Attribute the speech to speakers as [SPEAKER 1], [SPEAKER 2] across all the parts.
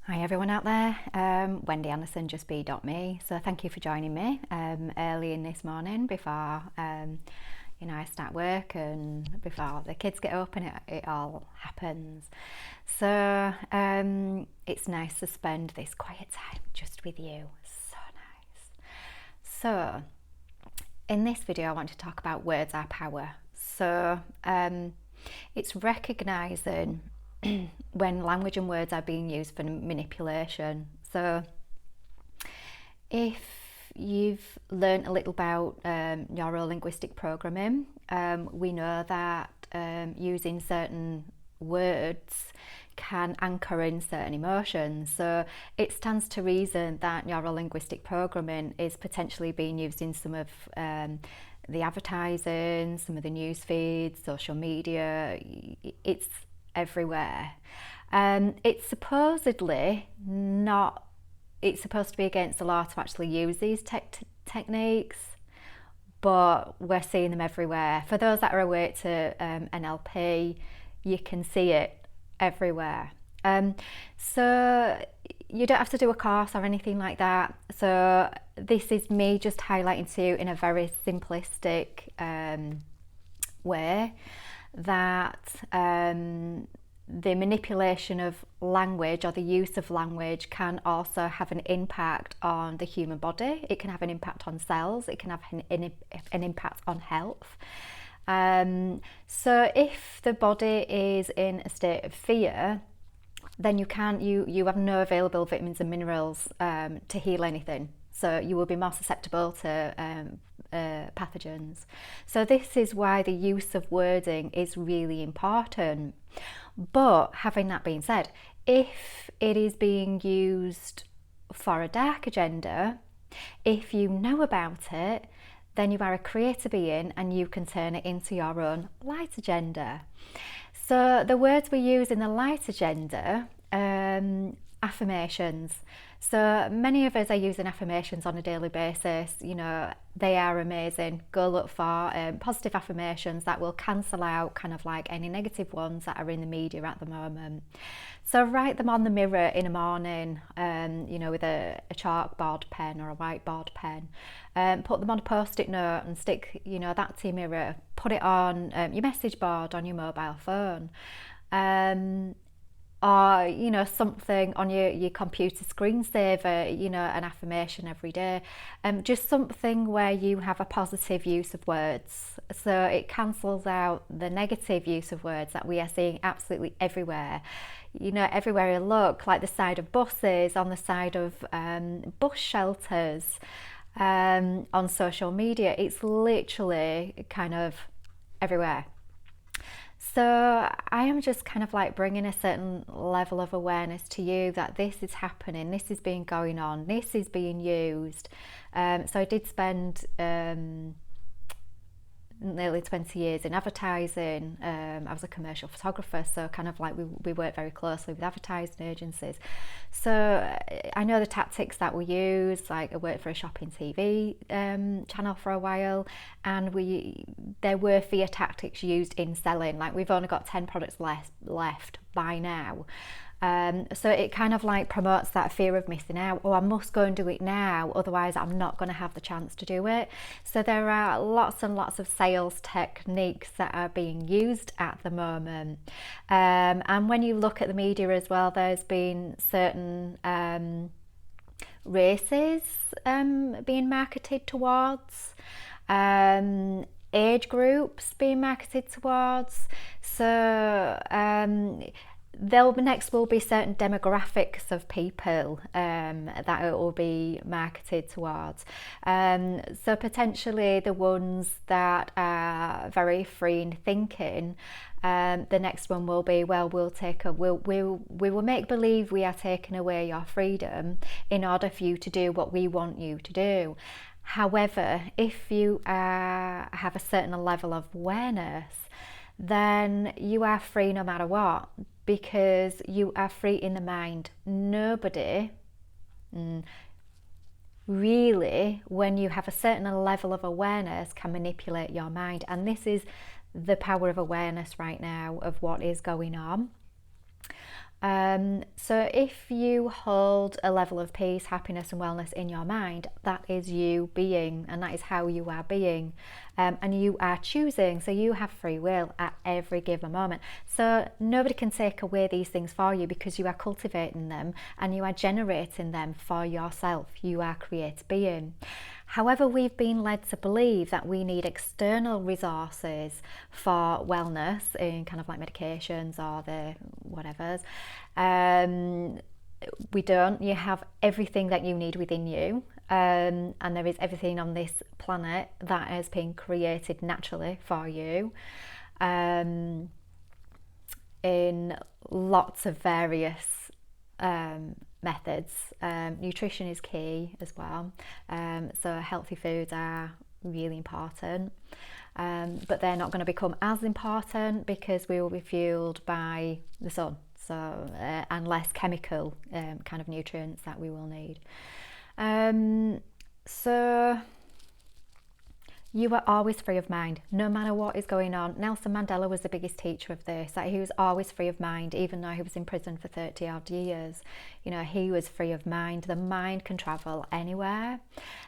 [SPEAKER 1] Hi everyone out there, Wendy Anderson, justbe.me. So thank you for joining me early in this morning before I start work and before the kids get up and it all happens. So it's nice to spend this quiet time just with you. So nice. So in this video I want to talk about words are power. So it's recognising when language and words are being used for manipulation. So if you've learned a little about neuro-linguistic programming, we know that using certain words can anchor in certain emotions. So it stands to reason that neuro-linguistic programming is potentially being used in some of the advertising, some of the news feeds, social media. It's everywhere. It's supposedly not, it's supposed to be against the law to actually use these techniques, but we're seeing them everywhere. For those that are awake to NLP, you can see it everywhere. So you don't have to do a course or anything like that. So this is me just highlighting to you in a very simplistic way that the manipulation of language or the use of language can also have an impact on the human body. It can have an impact on cells. It can have an impact on health. So if the body is in a state of fear, then you have no available vitamins and minerals to heal anything. So you will be more susceptible to pathogens. So this is why the use of wording is really important. But having that being said, if it is being used for a dark agenda, if you know about it, then you are a creator being and you can turn it into your own light agenda. So the words we use in the light agenda, affirmations. So many of us are using affirmations on a daily basis. You know, they are amazing. Go look for positive affirmations that will cancel out kind of like any negative ones that are in the media at the moment. So write them on the mirror in the morning, with a chalkboard pen or a whiteboard pen. Put them on a post-it note and stick, that to your mirror. Put it on your message board on your mobile phone. Or something on your computer screensaver, an affirmation every day, just something where you have a positive use of words, so it cancels out the negative use of words that we are seeing absolutely everywhere. Everywhere you look, like the side of buses, on the side of bus shelters, on social media, it's literally kind of everywhere. So I am just kind of like bringing a certain level of awareness to you that this is happening, this is being going on, this is being used. So I did spend nearly 20 years in advertising. I was a commercial photographer, so kind of like we work very closely with advertising agencies. So I know the tactics that we use. Like I worked for a shopping TV channel for a while, and there were fear tactics used in selling. Like we've only got 10 products left by now. So it kind of like promotes that fear of missing out. Oh, I must go and do it now, otherwise I'm not going to have the chance to do it. So there are lots and lots of sales techniques that are being used at the moment. And when you look at the media as well, there's been certain races being marketed towards. Age groups being marketed towards. So next will be certain demographics of people that it will be marketed towards. So potentially the ones that are very free in thinking. The next one will be, well, we will make believe we are taking away your freedom in order for you to do what we want you to do. However, if you have a certain level of awareness, then you are free no matter what, because you are free in the mind. Nobody really, when you have a certain level of awareness, can manipulate your mind. And this is the power of awareness right now of what is going on. So if you hold a level of peace, happiness and wellness in your mind, that is you being, and that is how you are being. And you are choosing, so you have free will at every given moment. So nobody can take away these things for you, because you are cultivating them and you are generating them for yourself. You are creative being. However, we've been led to believe that we need external resources for wellness, in kind of like medications or the whatevers. We don't. You have everything that you need within you, and there is everything on this planet that has been created naturally for you, in lots of various methods. Nutrition is key as well, so healthy foods are really important, but they're not going to become as important because we will be fueled by the sun, so and less chemical kind of nutrients that we will need. So you are always free of mind, no matter what is going on. Nelson Mandela was the biggest teacher of this, that he was always free of mind, even though he was in prison for 30 odd years. You know, he was free of mind. The mind can travel anywhere.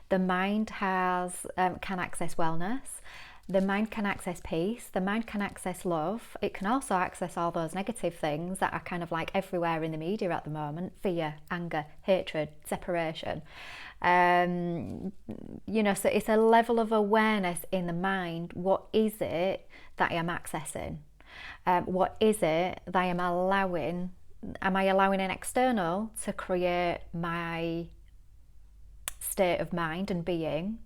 [SPEAKER 1] The mind has can access wellness. The mind can access peace. The mind can access love. It can also access all those negative things that are kind of like everywhere in the media at the moment: fear, anger, hatred, separation. You know, so it's a level of awareness in the mind. What is it that I am accessing? What is it that I am allowing? Am I allowing an external to create my state of mind and being?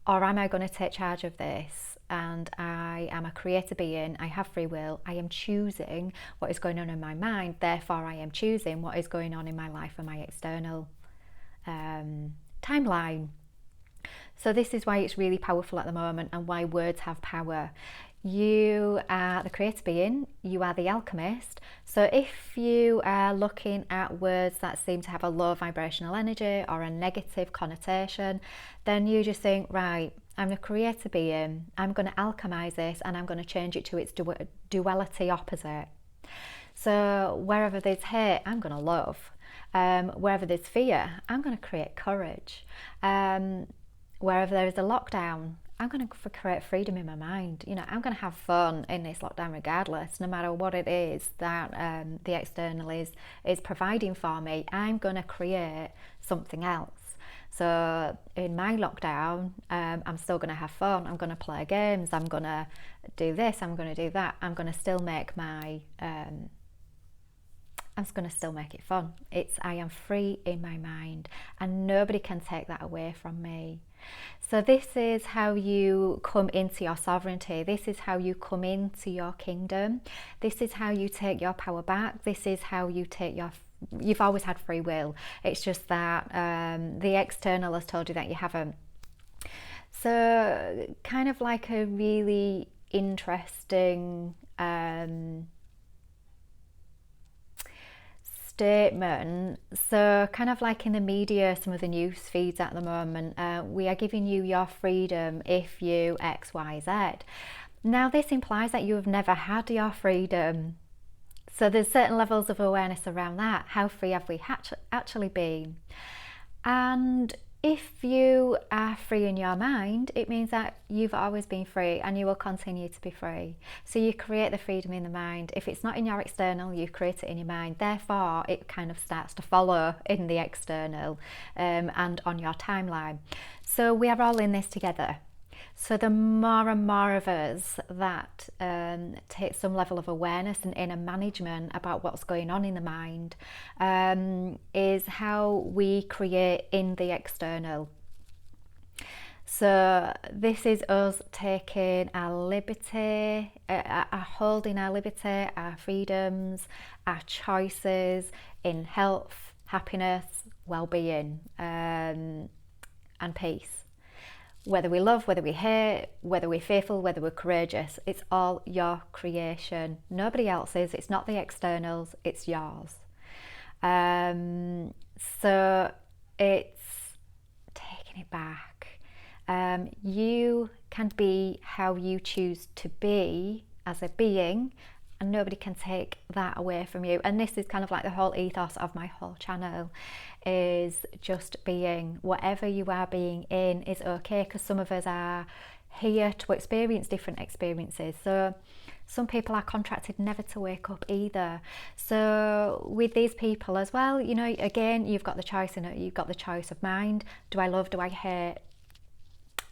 [SPEAKER 1] Or am I going to take charge of this? And I am a creator being, I have free will, I am choosing what is going on in my mind, therefore I am choosing what is going on in my life and my external timeline. So this is why it's really powerful at the moment, and why words have power. You are the creator being, you are the alchemist. So if you are looking at words that seem to have a low vibrational energy or a negative connotation, then you just think, right, I'm a creator being, I'm going to alchemize this and I'm going to change it to its duality opposite. So wherever there's hate, I'm going to love. Wherever there's fear, I'm going to create courage. Wherever there is a lockdown, I'm going to create freedom in my mind. You know, I'm going to have fun in this lockdown regardless, no matter what it is that the external is providing for me. I'm going to create something else. So in my lockdown, I'm still going to have fun. I'm going to play games. I'm going to do this. I'm going to do that. I'm going to still make my I'm just going to still make it fun. I am free in my mind, and nobody can take that away from me. So this is how you come into your sovereignty. This is how you come into your kingdom. This is how you take your power back. This is how you take you've always had free will. It's just that the external has told you that you haven't. So kind of like a really interesting statement. So kind of like in the media, some of the news feeds at the moment, we are giving you your freedom if you X, Y, Z. Now this implies that you have never had your freedom. So there's certain levels of awareness around that. How free have we actually been? And if you are free in your mind, it means that you've always been free and you will continue to be free. So you create the freedom in the mind. If it's not in your external, you create it in your mind. Therefore, it kind of starts to follow in the external and on your timeline. So we are all in this together. So the more and more of us that take some level of awareness and inner management about what's going on in the mind is how we create in the external. So this is us taking our liberty, holding our liberty, our freedoms, our choices in health, happiness, well-being and peace. Whether we love, whether we hate, whether we're fearful, whether we're courageous, it's all your creation. Nobody else's. It's not the externals, it's yours. So it's taking it back. You can be how you choose to be as a being, and nobody can take that away from you. And this is kind of like the whole ethos of my whole channel, is just being. Whatever you are being in is okay, because some of us are here to experience different experiences. So some people are contracted never to wake up either. So with these people as well, you know, again, you've got the choice in it. You've got the choice of mind. Do I love? Do I hate?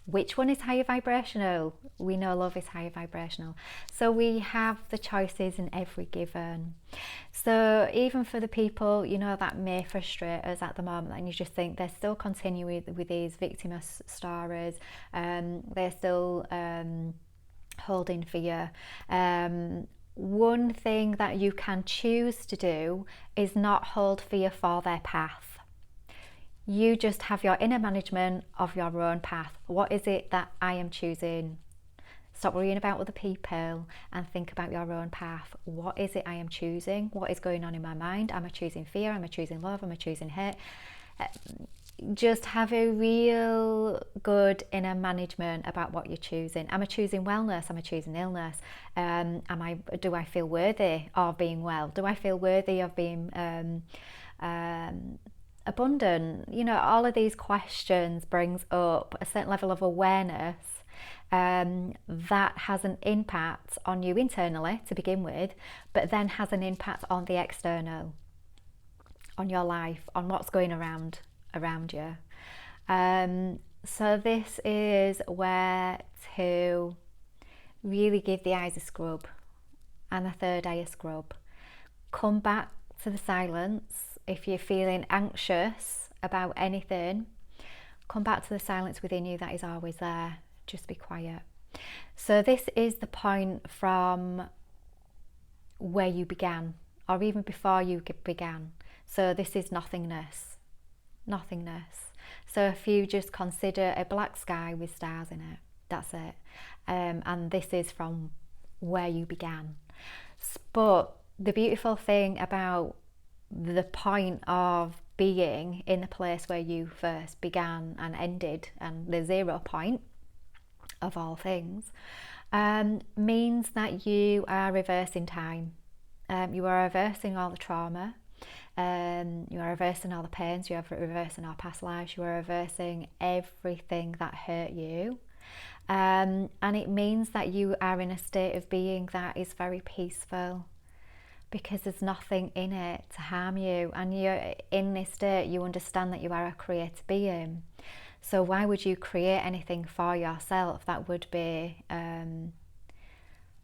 [SPEAKER 1] Which one is higher vibrational? We know love is higher vibrational. So we have the choices in every given. So even for the people, you know, that may frustrate us at the moment, and you just think they're still continuing with these victimless stories, they're still holding fear. One thing that you can choose to do is not hold fear for their path. You just have your inner management of your own path. What is it that I am choosing? Stop worrying about other people and think about your own path. What is it I am choosing? What is going on in my mind? Am I choosing fear? Am I choosing love? Am I choosing hate? Just have a real good inner management about what you're choosing. Am I choosing wellness? Am I choosing illness? Do I feel worthy of being well? Do I feel worthy of being abundant? You know, all of these questions brings up a certain level of awareness that has an impact on you internally to begin with, but then has an impact on the external, on your life, on what's going around you. So this is where to really give the eyes a scrub and the third eye a scrub. Come back to the silence. If you're feeling anxious about anything, come back to the silence within you that is always there. Just be quiet. So this is the point from where you began, or even before you began. So this is nothingness. So if you just consider a black sky with stars in it, that's it. And this is from where you began. But the beautiful thing about the point of being in the place where you first began and ended, and the 0 point of all things, means that you are reversing time. You are reversing all the trauma. You are reversing all the pains. You are reversing all past lives. You are reversing everything that hurt you. And it means that you are in a state of being that is very peaceful, because there's nothing in it to harm you. And you're in this state, you understand that you are a created being. So why would you create anything for yourself that would be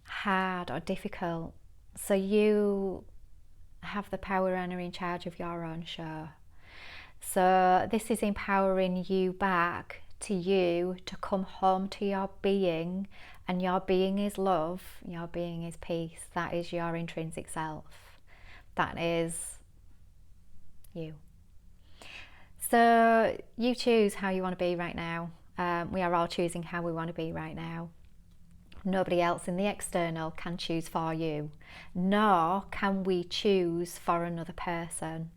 [SPEAKER 1] hard or difficult? So you have the power and are in charge of your own show. So this is empowering you back to you, to come home to your being, and your being is love, your being is peace. That is your intrinsic self. That is you. So you choose how you want to be right now. We are all choosing how we want to be right now. Nobody else in the external can choose for you, nor can we choose for another person.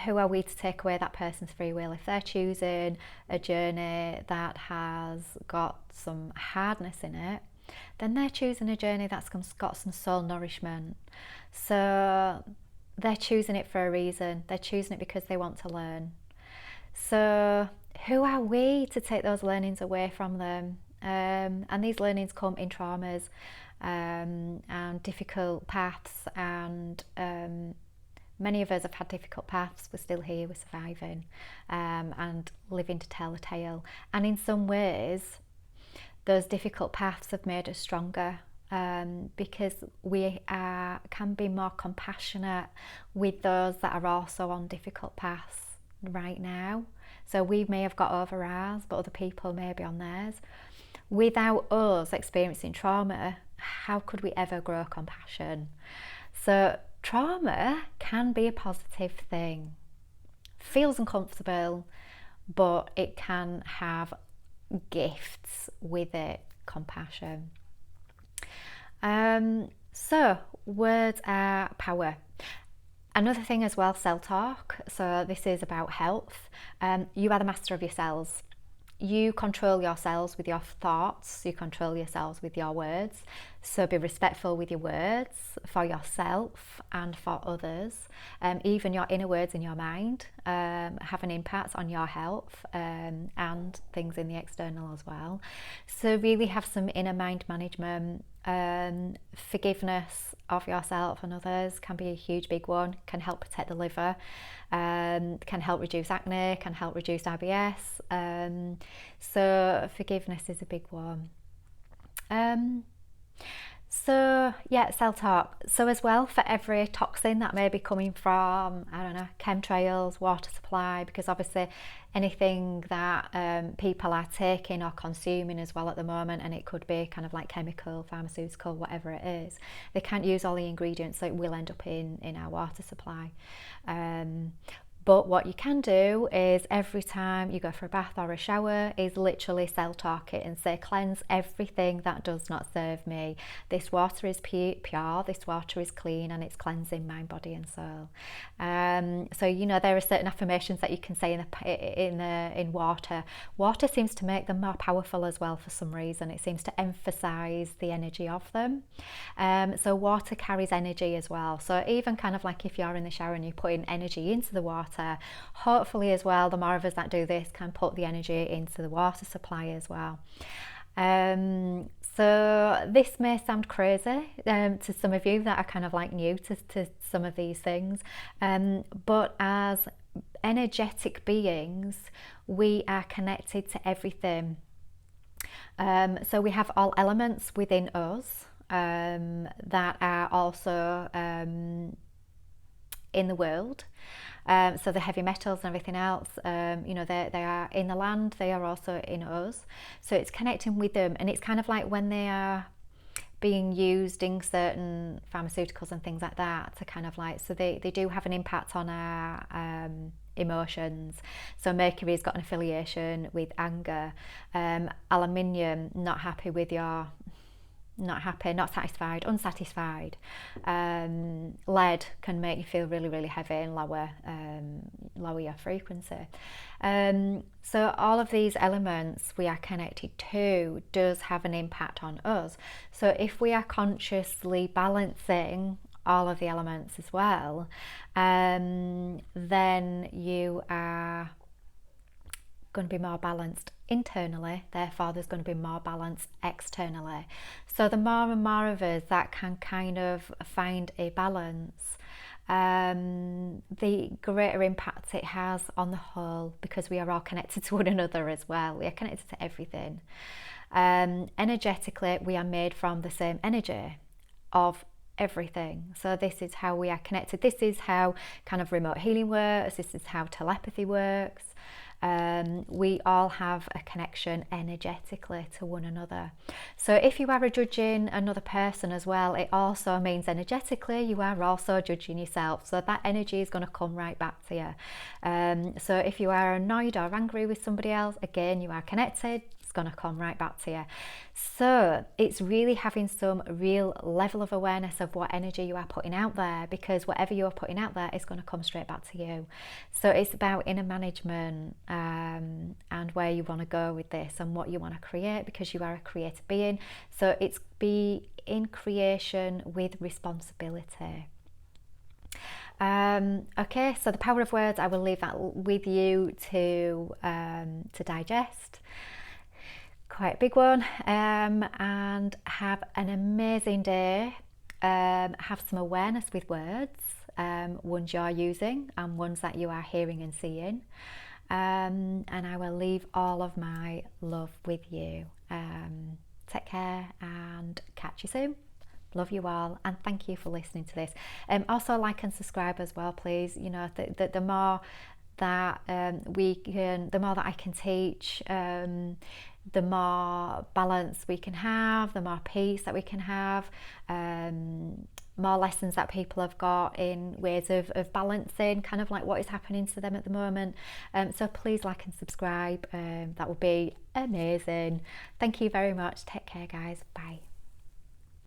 [SPEAKER 1] Who are we to take away that person's free will? If they're choosing a journey that has got some hardness in it, then they're choosing a journey that's got some soul nourishment. So they're choosing it for a reason. They're choosing it because they want to learn. So who are we to take those learnings away from them? And these learnings come in traumas and difficult paths, and many of us have had difficult paths. We're still here, we're surviving, and living to tell the tale. And in some ways, those difficult paths have made us stronger, because we can be more compassionate with those that are also on difficult paths right now. So we may have got over ours, but other people may be on theirs. Without us experiencing trauma, how could we ever grow compassion? So trauma can be a positive thing. Feels uncomfortable, but it can have gifts with it, compassion. So words are power. Another thing as well, self-talk. So this is about health. You are the master of your cells. you control yourselves with your thoughts, you control yourselves with your words. So be respectful with your words for yourself and for others. Even your inner words in your mind have an impact on your health and things in the external as well. So really have some inner mind management. Forgiveness of yourself and others can be a huge big one, can help protect the liver, can help reduce acne, can help reduce IBS. So forgiveness is a big one. So yeah, self-talk. So as well, for every toxin that may be coming from, I don't know, chemtrails, water supply, because obviously anything that people are taking or consuming as well at the moment, and it could be kind of like chemical, pharmaceutical, whatever it is, they can't use all the ingredients, so it will end up in our water supply. But what you can do is every time you go for a bath or a shower is literally self-talk it and say, cleanse everything that does not serve me. This water is pure, this water is clean, and it's cleansing mind, body and soul. So you know, there are certain affirmations that you can say in water. Water seems to make them more powerful as well for some reason. It seems to emphasize the energy of them. So water carries energy as well. So even kind of like if you're in the shower and you're putting energy into the water, hopefully as well, the more of us that do this can put the energy into the water supply as well. So this may sound crazy to some of you that are kind of like new to some of these things, but as energetic beings, we are connected to everything. So we have all elements within us that are also in the world. So the heavy metals and everything else, you know, they are in the land, they are also in us. So it's connecting with them, and it's kind of like when they are being used in certain pharmaceuticals and things like that to kind of like, so they do have an impact on our emotions. So mercury's got an affiliation with anger, aluminium, not happy with your, not happy, not satisfied, unsatisfied. Lead can make you feel really, really heavy and lower your frequency. So all of these elements we are connected to does have an impact on us. So if we are consciously balancing all of the elements as well, then you are going to be more balanced internally, therefore there's going to be more balance externally. So the more and more of us that can kind of find a balance, the greater impact it has on the whole, because we are all connected to one another as well. We are connected to everything. Energetically, we are made from the same energy of everything. So this is how we are connected. This is how kind of remote healing works. This is how telepathy works. We all have a connection energetically to one another. So if you are judging another person as well, it also means energetically you are also judging yourself. So that energy is going to come right back to you. So if you are annoyed or angry with somebody else, again, you are connected. Going to come right back to you. So it's really having some real level of awareness of what energy you are putting out there, because whatever you're putting out there is going to come straight back to you. So it's about inner management and where you want to go with this and what you want to create, because you are a creative being. So it's be in creation with responsibility. Okay, so the power of words, I will leave that with you to digest. Quite a big one, and have an amazing day. Have some awareness with words, ones you're using and ones that you are hearing and seeing, and I will leave all of my love with you. Take care and catch you soon. Love you all, and thank you for listening to this. Also like and subscribe as well, please. You know, the more that the more that I can teach, the more balance we can have, the more peace that we can have, more lessons that people have got in ways of balancing kind of like what is happening to them at the moment. So please like and subscribe. That would be amazing. Thank you very much. Take care, guys. Bye.